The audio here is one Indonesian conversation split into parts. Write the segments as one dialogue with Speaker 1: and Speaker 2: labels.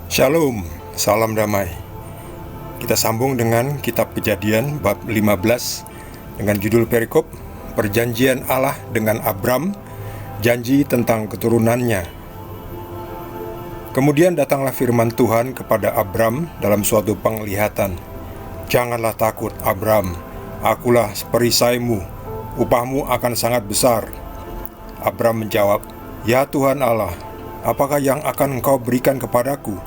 Speaker 1: Shalom, salam damai. Kita sambung dengan kitab Kejadian bab 15 dengan judul perikop Perjanjian Allah dengan Abram, janji tentang keturunannya. Kemudian datanglah firman Tuhan kepada Abram dalam suatu penglihatan. Janganlah takut, Abram, akulah perisaimu, upahmu akan sangat besar. Abram menjawab, ya Tuhan Allah, apakah yang akan engkau berikan kepadaku?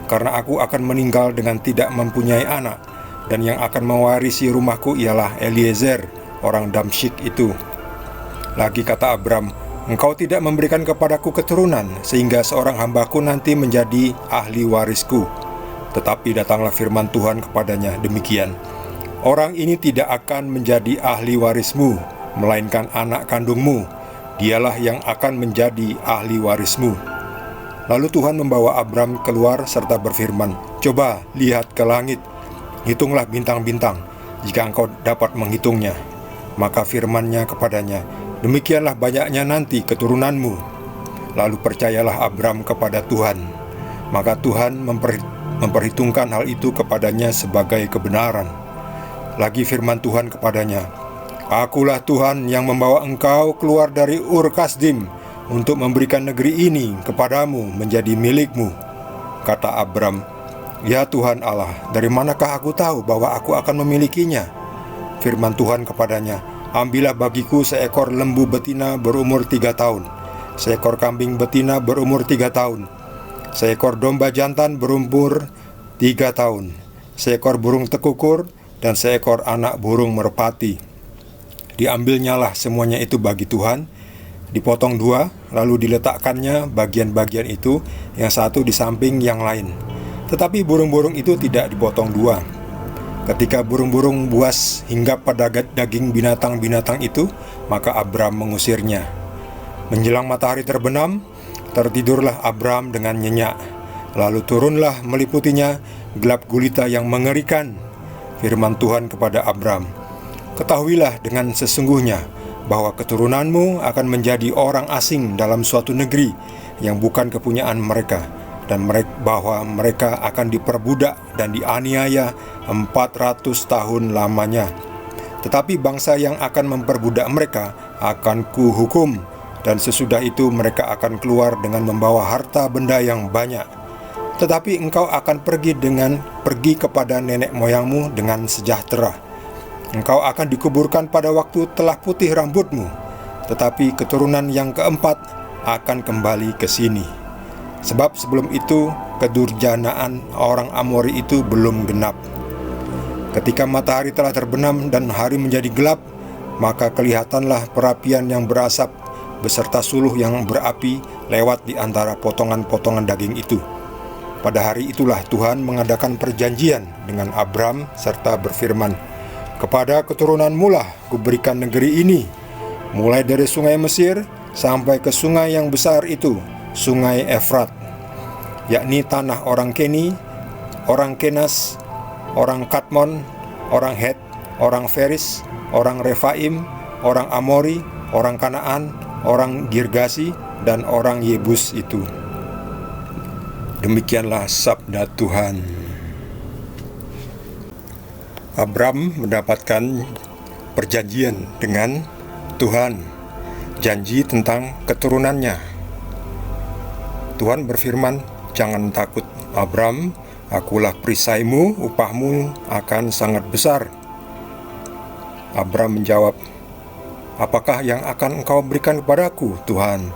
Speaker 1: Karena aku akan meninggal dengan tidak mempunyai anak, dan yang akan mewarisi rumahku ialah Eliezer, orang Damsyik itu. Lagi kata Abram, engkau tidak memberikan kepadaku keturunan, sehingga seorang hambaku nanti menjadi ahli warisku. Tetapi datanglah firman Tuhan kepadanya demikian, orang ini tidak akan menjadi ahli warismu, melainkan anak kandungmu, dialah yang akan menjadi ahli warismu. Lalu Tuhan membawa Abram keluar serta berfirman, coba lihat ke langit, hitunglah bintang-bintang, jika engkau dapat menghitungnya. Maka firman-Nya kepadanya, demikianlah banyaknya nanti keturunanmu. Lalu percayalah Abram kepada Tuhan. Maka Tuhan memperhitungkan hal itu kepadanya sebagai kebenaran. Lagi firman Tuhan kepadanya, akulah Tuhan yang membawa engkau keluar dari Ur Kasdim, untuk memberikan negeri ini kepadamu menjadi milikmu. Kata Abram, ya Tuhan Allah, dari manakah aku tahu bahwa aku akan memilikinya? Firman Tuhan kepadanya, ambillah bagiku seekor lembu betina berumur 3 tahun, seekor kambing betina berumur 3 tahun, seekor domba jantan berumur 3 tahun, seekor burung tekukur, dan seekor anak burung merpati. Diambilnyalah semuanya itu bagi Tuhan, dipotong 2, lalu diletakkannya bagian-bagian itu, yang satu di samping yang lain. Tetapi burung-burung itu tidak dipotong 2. Ketika burung-burung buas hinggap pada daging binatang-binatang itu, maka Abram mengusirnya. Menjelang matahari terbenam, tertidurlah Abram dengan nyenyak. Lalu turunlah meliputinya gelap gulita yang mengerikan. Firman Tuhan kepada Abram, ketahuilah dengan sesungguhnya bahwa keturunanmu akan menjadi orang asing dalam suatu negeri yang bukan kepunyaan mereka, dan bahwa mereka akan diperbudak dan dianiaya 400 tahun lamanya. Tetapi bangsa yang akan memperbudak mereka akan kuhukum, dan sesudah itu mereka akan keluar dengan membawa harta benda yang banyak. Tetapi engkau akan pergi kepada nenek moyangmu dengan sejahtera. Engkau akan dikuburkan pada waktu telah putih rambutmu, tetapi keturunan yang keempat akan kembali ke sini. Sebab sebelum itu kedurjanaan orang Amori itu belum genap. Ketika matahari telah terbenam dan hari menjadi gelap, maka kelihatanlah perapian yang berasap beserta suluh yang berapi lewat di antara potongan-potongan daging itu. Pada hari itulah Tuhan mengadakan perjanjian dengan Abram serta berfirman, kepada keturunanmu lah kuberikan negeri ini, mulai dari sungai Mesir sampai ke sungai yang besar itu, sungai Efrat, yakni tanah orang Keni, orang Kenas, orang Kadmon, orang Het, orang Feris, orang Refaim, orang Amori, orang Kanaan, orang Girgasi, dan orang Yebus itu. Demikianlah sabda Tuhan. Abram mendapatkan perjanjian dengan Tuhan, janji tentang keturunannya. Tuhan berfirman, jangan takut Abram, akulah perisaimu, upahmu akan sangat besar. Abram menjawab, apakah yang akan engkau berikan kepadaku, Tuhan?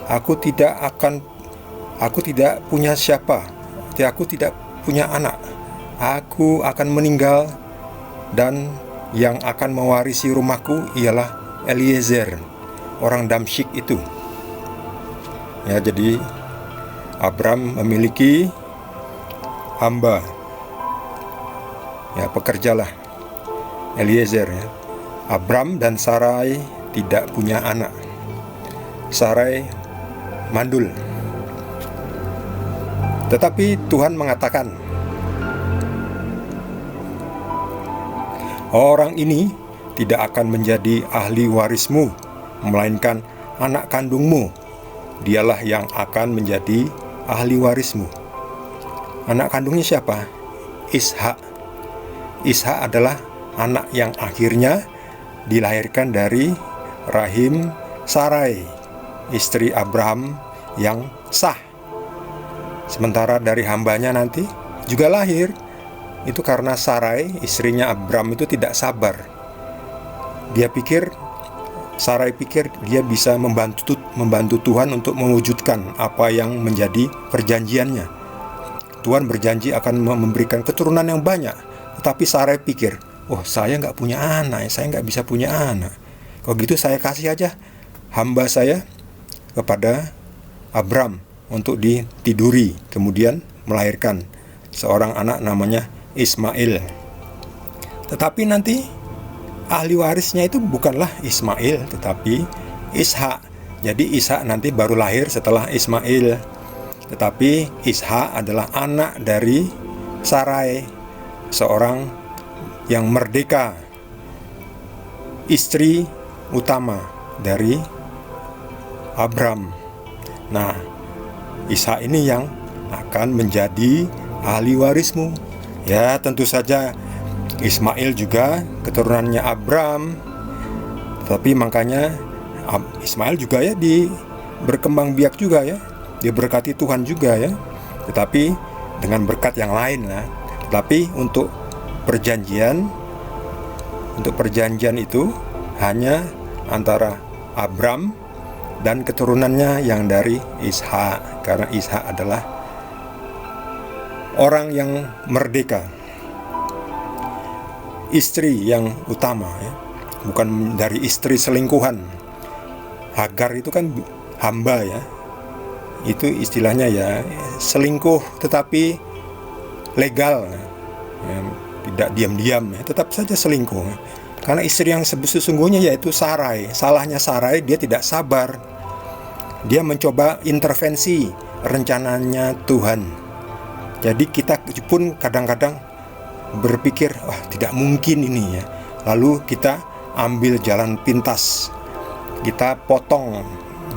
Speaker 1: Aku tidak punya siapa, aku tidak punya anak. Aku akan meninggal, dan yang akan mewarisi rumahku ialah Eliezer, orang Damsyik itu. Ya, jadi Abram memiliki hamba, ya, pekerjalah Eliezer, ya. Abram dan Sarai tidak punya anak. Sarai mandul. Tetapi Tuhan mengatakan, orang ini tidak akan menjadi ahli warismu, melainkan anak kandungmu. Dialah yang akan menjadi ahli warismu. Anak kandungnya siapa? Ishak. Ishak adalah anak yang akhirnya dilahirkan dari rahim Sarai, istri Abraham yang sah. Sementara dari hambanya nanti juga lahir. Itu karena Sarai, istrinya Abraham itu tidak sabar. Sarai pikir dia bisa membantu Tuhan untuk mewujudkan apa yang menjadi perjanjiannya. Tuhan berjanji akan memberikan keturunan yang banyak. Tetapi Sarai pikir, saya nggak punya anak, saya nggak bisa punya anak. Kalau gitu saya kasih aja hamba saya kepada Abram untuk ditiduri, kemudian melahirkan seorang anak namanya Ismail. Tetapi nanti ahli warisnya itu bukanlah Ismail, tetapi Ishak. Jadi Ishak nanti baru lahir setelah Ismail. Tetapi Ishak adalah anak dari Sarai, seorang yang merdeka, istri utama dari Abram. Nah, Ishak ini yang akan menjadi ahli warismu. Ya, tentu saja Ismail juga keturunannya Abram. Tapi makanya Ismail juga ya berkembang biak juga ya, diberkati Tuhan juga ya. Tetapi dengan berkat yang lain lah. Tetapi untuk perjanjian itu hanya antara Abram dan keturunannya yang dari Ishak, karena Ishak adalah orang yang merdeka, istri yang utama ya, bukan dari istri selingkuhan. Hagar itu kan hamba ya, itu istilahnya ya selingkuh tetapi legal ya, tidak diam-diam ya, tetap saja selingkuh ya. Karena istri yang sesungguhnya yaitu Sarai. Salahnya Sarai, dia tidak sabar. Dia mencoba intervensi rencananya Tuhan. Jadi kita pun kadang-kadang berpikir, tidak mungkin ini ya. Lalu kita ambil jalan pintas. Kita potong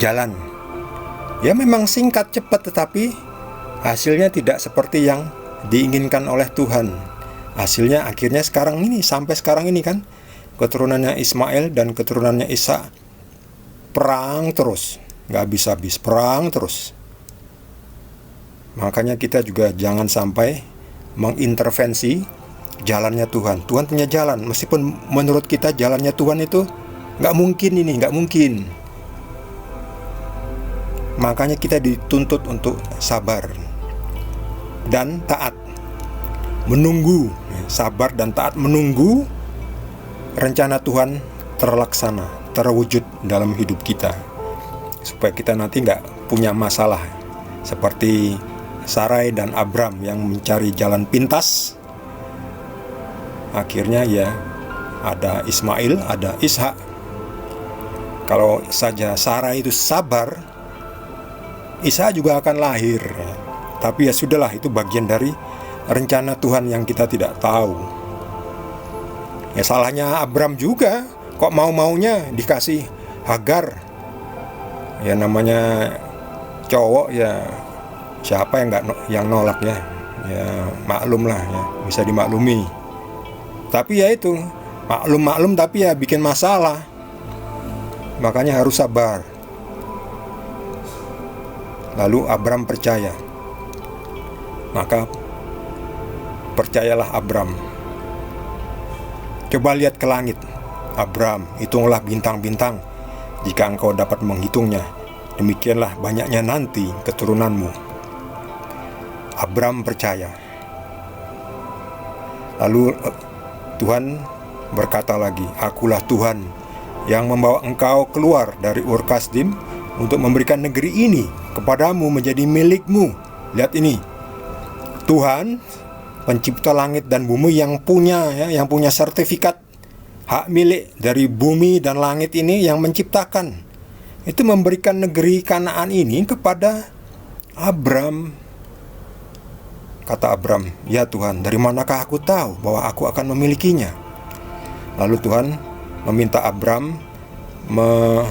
Speaker 1: jalan. Ya memang singkat cepat, tetapi hasilnya tidak seperti yang diinginkan oleh Tuhan. Hasilnya akhirnya sampai sekarang ini kan, keturunannya Ismail dan keturunannya Ishak perang terus, gak habis-habis, perang terus. Makanya kita juga jangan sampai mengintervensi jalannya Tuhan. Tuhan punya jalan, meskipun menurut kita jalannya Tuhan itu gak mungkin. Makanya kita dituntut untuk sabar dan taat, menunggu, sabar dan taat menunggu rencana Tuhan terlaksana, terwujud dalam hidup kita, supaya kita nanti gak punya masalah seperti Sarai dan Abram yang mencari jalan pintas. Akhirnya ya ada Ismail, ada Ishak. Kalau saja Sarai itu sabar, Ishak juga akan lahir. Tapi ya sudahlah, itu bagian dari rencana Tuhan yang kita tidak tahu. Ya salahnya Abram juga, kok mau-maunya dikasih Hagar. Ya namanya cowok ya, siapa yang nolak ya. Ya maklum lah ya, bisa dimaklumi. Tapi ya itu, maklum tapi ya bikin masalah. Makanya harus sabar. Lalu Abram percaya. Maka percayalah Abram. Coba lihat ke langit, Abram, hitunglah bintang-bintang. Jika engkau dapat menghitungnya, demikianlah banyaknya nanti keturunanmu. Abram percaya. Lalu Tuhan berkata lagi, akulah Tuhan yang membawa engkau keluar dari Ur Kasdim untuk memberikan negeri ini kepadamu menjadi milikmu. Lihat ini, Tuhan pencipta langit dan bumi yang punya sertifikat hak milik dari bumi dan langit ini, yang menciptakan itu memberikan negeri Kanaan ini kepada Abram. Kata Abram, ya Tuhan, dari manakah aku tahu bahwa aku akan memilikinya? Lalu Tuhan meminta Abram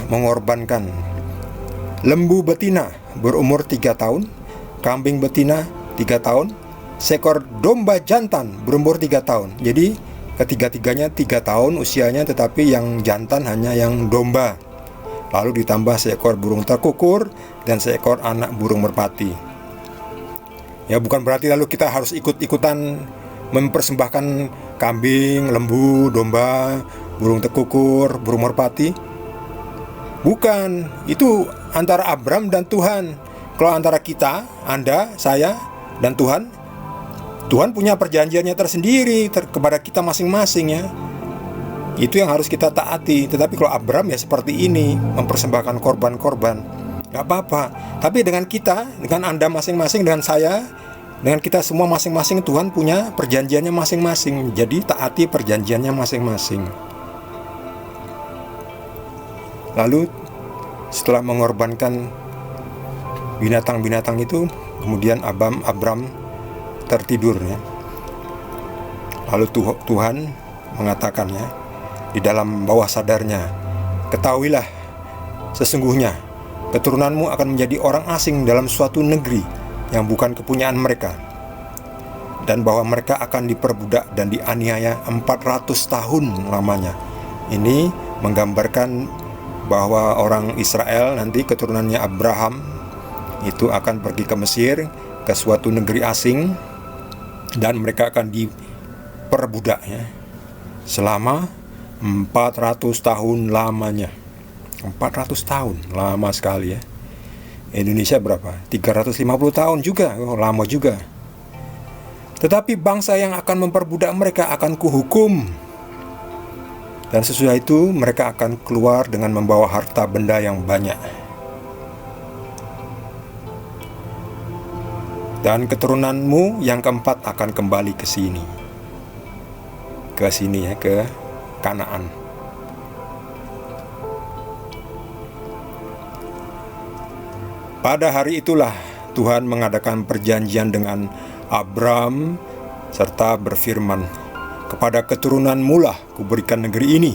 Speaker 1: mengorbankan lembu betina berumur 3 tahun, kambing betina 3 tahun, seekor domba jantan berumur 3 tahun. Jadi ketiga-tiganya 3 tahun usianya, tetapi yang jantan hanya yang domba. Lalu ditambah seekor burung terkukur dan seekor anak burung merpati. Ya, bukan berarti lalu kita harus ikut-ikutan mempersembahkan kambing, lembu, domba, burung terkukur, burung merpati. Bukan, itu antara Abram dan Tuhan. Kalau antara kita, Anda, saya, dan Tuhan, Tuhan punya perjanjiannya tersendiri kepada kita masing-masing ya. Itu yang harus kita taati. Tetapi kalau Abram ya seperti ini, mempersembahkan korban-korban, gak apa-apa. Tapi dengan kita, dengan Anda masing-masing, dengan saya, dengan kita semua masing-masing, Tuhan punya perjanjiannya masing-masing. Jadi taati perjanjiannya masing-masing. Lalu setelah mengorbankan binatang-binatang itu, kemudian Abram tertidur ya. Lalu Tuhan mengatakan ya, di dalam bawah sadarnya, ketahuilah sesungguhnya keturunanmu akan menjadi orang asing dalam suatu negeri yang bukan kepunyaan mereka, dan bahwa mereka akan diperbudak dan dianiaya 400 tahun lamanya. Ini menggambarkan bahwa orang Israel nanti keturunannya Abraham itu akan pergi ke Mesir, ke suatu negeri asing, dan mereka akan diperbudak ya, selama 400 tahun lamanya. 400 tahun, lama sekali ya. Indonesia berapa? 350 tahun juga, lama juga. Tetapi bangsa yang akan memperbudak mereka akan kuhukum, dan sesudah itu mereka akan keluar dengan membawa harta benda yang banyak. Dan keturunanmu yang keempat akan kembali ke sini. Ke sini ya, ke Kanaan. Pada hari itulah Tuhan mengadakan perjanjian dengan Abram serta berfirman, kepada keturunanmu lah kuberikan negeri ini.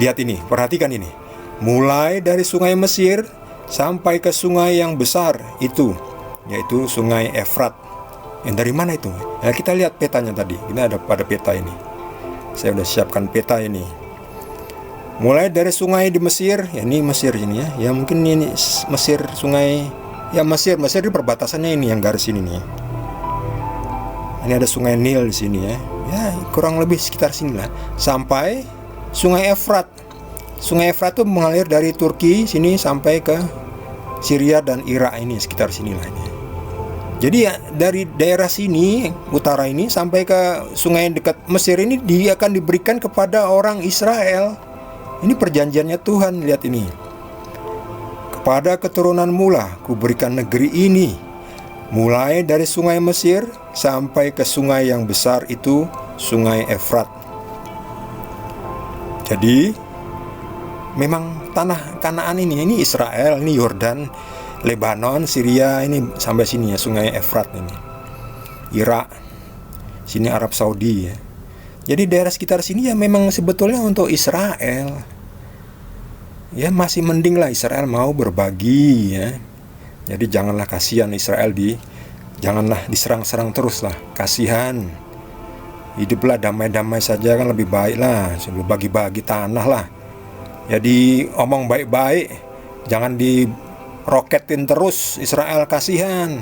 Speaker 1: Lihat ini, perhatikan ini. Mulai dari sungai Mesir sampai ke sungai yang besar itu, yaitu sungai Efrat. Yang dari mana itu? Ya, kita lihat petanya tadi. Ini ada pada peta ini. Saya sudah siapkan peta ini. Mulai dari sungai di Mesir, ya ini Mesir ini ya. Ya mungkin ini Mesir, sungai, ya Mesir di perbatasannya ini yang garis ini nih. Ini ada sungai Nil di sini ya. Ya kurang lebih sekitar sini lah. Sampai sungai Efrat. Sungai Efrat itu mengalir dari Turki sini sampai ke Syria dan Irak ini, sekitar sinilah ini. Jadi ya, dari daerah sini, utara ini, sampai ke sungai dekat Mesir ini, dia akan diberikan kepada orang Israel. Ini perjanjiannya Tuhan, lihat ini. Kepada keturunanmu lah kuberikan negeri ini, mulai dari sungai Mesir sampai ke sungai yang besar itu, sungai Efrat. Jadi memang tanah Kanaan ini Israel, ini Yordan, Lebanon, Syria, ini sampai sini ya, sungai Efrat ini. Irak, sini Arab Saudi ya. Jadi daerah sekitar sini ya memang sebetulnya untuk Israel. Ya masih mending lah Israel mau berbagi ya. Jadi janganlah kasihan Israel janganlah diserang-serang terus lah. Kasihan. Hiduplah damai-damai saja kan lebih baik lah. Sebelum bagi-bagi tanah lah. Jadi omong baik-baik, jangan diroketin terus Israel, kasihan.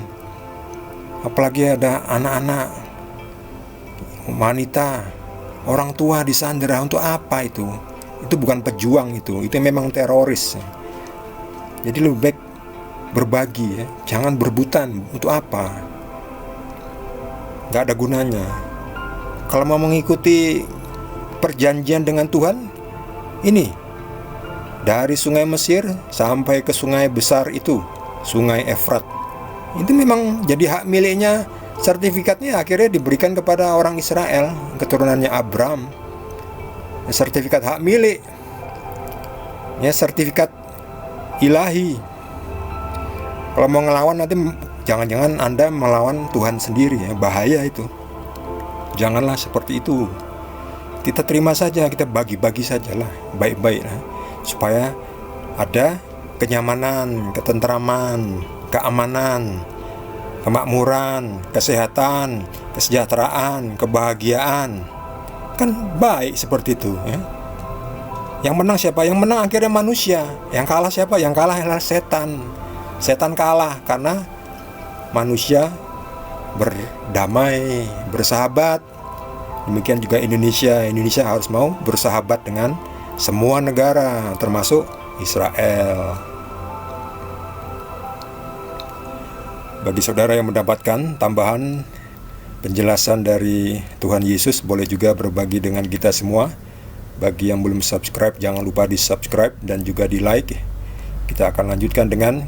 Speaker 1: Apalagi ada anak-anak, wanita, orang tua disandera. Untuk apa itu? Itu bukan pejuang itu memang teroris. Jadi lebih baik berbagi ya, jangan berebutan. Untuk apa? Gak ada gunanya. Kalau mau mengikuti perjanjian dengan Tuhan, ini dari sungai Mesir sampai ke sungai besar itu, sungai Efrat, itu memang jadi hak miliknya. Sertifikatnya akhirnya diberikan kepada orang Israel, keturunannya Abram. Sertifikat hak milik, ya sertifikat ilahi. Kalau mau ngelawan nanti jangan-jangan Anda melawan Tuhan sendiri ya, bahaya itu. Janganlah seperti itu. Kita terima saja, kita bagi-bagi sajalah, baik-baik lah, supaya ada kenyamanan, ketentraman, keamanan. kemakmuran, kesehatan, kesejahteraan, kebahagiaan. Kan baik seperti itu ya. Yang menang siapa? Yang menang akhirnya manusia. Yang kalah siapa? Yang kalah adalah setan. Setan kalah karena manusia berdamai, bersahabat. Demikian juga Indonesia. Indonesia harus mau bersahabat dengan semua negara, termasuk Israel. Bagi saudara yang mendapatkan tambahan penjelasan dari Tuhan Yesus, boleh juga berbagi dengan kita semua. Bagi yang belum subscribe, jangan lupa di subscribe dan juga di like. Kita akan lanjutkan dengan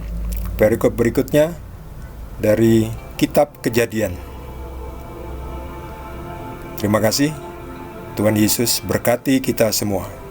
Speaker 1: perikop berikutnya dari Kitab Kejadian. Terima kasih. Tuhan Yesus berkati kita semua.